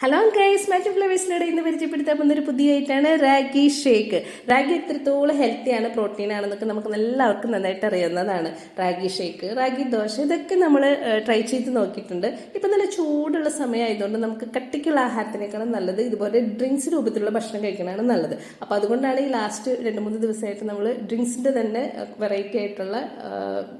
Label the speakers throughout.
Speaker 1: Hello guys, മാറ്റ് ഫ്ലവേഴ്സിലൂടെ ഇന്ന് പരിചയപ്പെടുത്താൻ പോകുന്നൊരു പുതിയ ഐറ്റാണ് റാഗി ഷേക്ക്. റാഗി എത്രത്തോളം ഹെൽത്തിയാണ്, പ്രോട്ടീൻ ആണെന്നൊക്കെ നമുക്ക് എല്ലാവർക്കും നന്നായിട്ട് അറിയാവുന്നതാണ്. റാഗി ഷേക്ക്, റാഗി ദോശ, ഇതൊക്കെ നമ്മൾ ട്രൈ ചെയ്ത് നോക്കിയിട്ടുണ്ട്. ഇപ്പം നല്ല ചൂടുള്ള സമയമായതുകൊണ്ട് നമുക്ക് കട്ടിക്കുള്ള ആഹാരത്തിനേക്കാളും നല്ലത് ഇതുപോലെ ഡ്രിങ്ക്സ് രൂപത്തിലുള്ള ഭക്ഷണം കഴിക്കണതാണ് നല്ലത്. അപ്പോൾ അതുകൊണ്ടാണ് ഈ ലാസ്റ്റ് 2-3 ദിവസമായിട്ട് നമ്മൾ ഡ്രിങ്ക്സിൻ്റെ തന്നെ വെറൈറ്റി ആയിട്ടുള്ള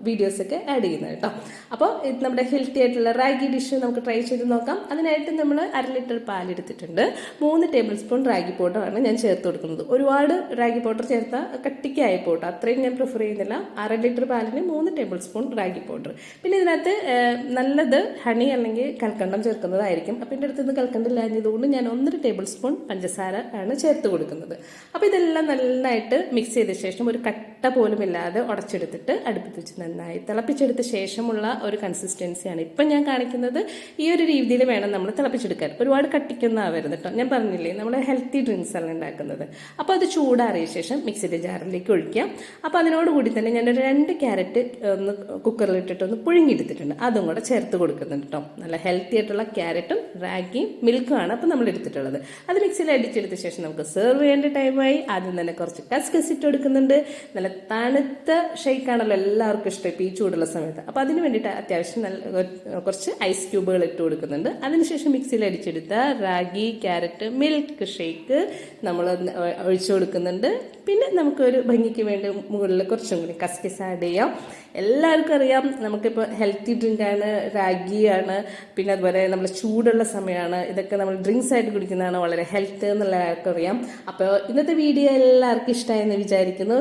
Speaker 1: വീഡിയോസൊക്കെ ആഡ് ചെയ്യുന്നത് കേട്ടോ. അപ്പോൾ നമ്മുടെ ഹെൽത്തി ആയിട്ടുള്ള റാഗി ഡിഷ് നമുക്ക് ട്രൈ ചെയ്ത് നോക്കാം. അതിനായിട്ട് നമ്മൾ 1/2 ലിറ്റർ പാലെടുത്തിട്ടുണ്ട്. 3 ടേബിൾ സ്പൂൺ റാഗി പൗഡറാണ് ഞാൻ ചേർത്ത് കൊടുക്കുന്നത്. ഒരുപാട് റാഗി പൗഡർ ചേർത്താൽ കട്ടിക്കായി പോട്ടോ, അത്രയും ഞാൻ പ്രിഫർ ചെയ്യുന്നില്ല. 1/2 ലിറ്റർ പാലിന് 3 ടേബിൾ സ്പൂൺ റാഗി പൗഡർ. പിന്നെ ഇതിനകത്ത് നല്ലത് ഹണി അല്ലെങ്കിൽ കൽക്കണ്ടം ചേർക്കുന്നതായിരിക്കും. അപ്പം എൻ്റെ അടുത്ത് നിന്ന് കൽക്കണ്ടം ഇല്ലാഞ്ഞതുകൊണ്ട് ഞാൻ 1.5 ടേബിൾ സ്പൂൺ പഞ്ചസാര ആണ് ചേർത്ത് കൊടുക്കുന്നത്. അപ്പോൾ ഇതെല്ലാം നന്നായിട്ട് മിക്സ് ചെയ്ത ശേഷം ഒരു കട്ട പോലും ഇല്ലാതെ ഉടച്ചെടുത്തിട്ട് അടുപ്പത്ത് വെച്ച് നന്നായി തിളപ്പിച്ചെടുത്ത ശേഷമുള്ള ഒരു കൺസിസ്റ്റൻസിയാണ് ഇപ്പം ഞാൻ കാണിക്കുന്നത്. ഈ ഒരു രീതിയിൽ വേണം നമ്മൾ തിളപ്പിച്ചെടുക്കാൻ. ഒരുപാട് കട്ടിക്കൊന്നാവരുത് കേട്ടോ. ഞാൻ പറഞ്ഞില്ലേ, നമ്മൾ ഹെൽത്തി ഡ്രിങ്ക്സ് ആണ് ഉണ്ടാക്കുന്നത്. അപ്പോൾ അത് ചൂടാറിയ ശേഷം മിക്സിയുടെ ജാറിലേക്ക് ഒഴിക്കാം. അപ്പോൾ അതിനോടുകൂടി തന്നെ ഞാനൊരു 2 ക്യാരറ്റ് ഒന്ന് കുക്കറിലിട്ടിട്ട് ഒന്ന് പുഴുങ്ങിയെടുത്തിട്ടുണ്ട്. അതും കൂടെ ചേർത്ത് കൊടുക്കുന്നുണ്ട് കേട്ടോ. നല്ല ഹെൽത്തി ആയിട്ടുള്ള ക്യാരറ്റും റാഗിയും മിൽക്കുമാണ് അപ്പോൾ നമ്മൾ എടുത്തിട്ടുള്ളത്. അത് മിക്സിയിൽ അടിച്ചെടുത്ത ശേഷം നമുക്ക് സെർവ് ചെയ്യേണ്ട ടൈമായി. ആദ്യം തന്നെ കുറച്ച് കസ്കസ് ഇട്ട് കൊടുക്കുന്നുണ്ട്. നല്ല തണുത്ത ഷേക്കാണല്ലോ എല്ലാവർക്കും ഇഷ്ടം ഇപ്പോൾ ഈ ചൂടുള്ള സമയത്ത്. അപ്പോൾ അതിന് വേണ്ടിയിട്ട് അത്യാവശ്യം നല്ല കുറച്ച് ഐസ് ക്യൂബുകൾ ഇട്ട് കൊടുക്കുന്നുണ്ട്. അതിനുശേഷം മിക്സിയിൽ അടിച്ചെടുത്ത റാഗി ക്യാരറ്റ് മിൽക്ക് ഷേക്ക് നമ്മൾ ഒഴിച്ചു കൊടുക്കുന്നുണ്ട്. പിന്നെ നമുക്കൊരു ഭംഗിക്ക് വേണ്ടി മുകളിൽ കുറച്ചും കൂടി കസ്കസ് ആഡ് ചെയ്യാം. എല്ലാവർക്കും അറിയാം, നമുക്കിപ്പോൾ ഹെൽത്തി ഡ്രിങ്കാണ്, റാഗിയാണ്. പിന്നെ അതുപോലെ നമ്മൾ ചൂടുള്ള സമയമാണ്. ഇതൊക്കെ നമ്മൾ ഡ്രിങ്ക്സ് ആയിട്ട് കുടിക്കുന്നതാണ് വളരെ ഹെൽത്ത് എന്നുള്ള എല്ലാവർക്കും അറിയാം. അപ്പോൾ ഇന്നത്തെ വീഡിയോ എല്ലാവർക്കും ഇഷ്ടമായെന്ന് വിചാരിക്കുന്നു.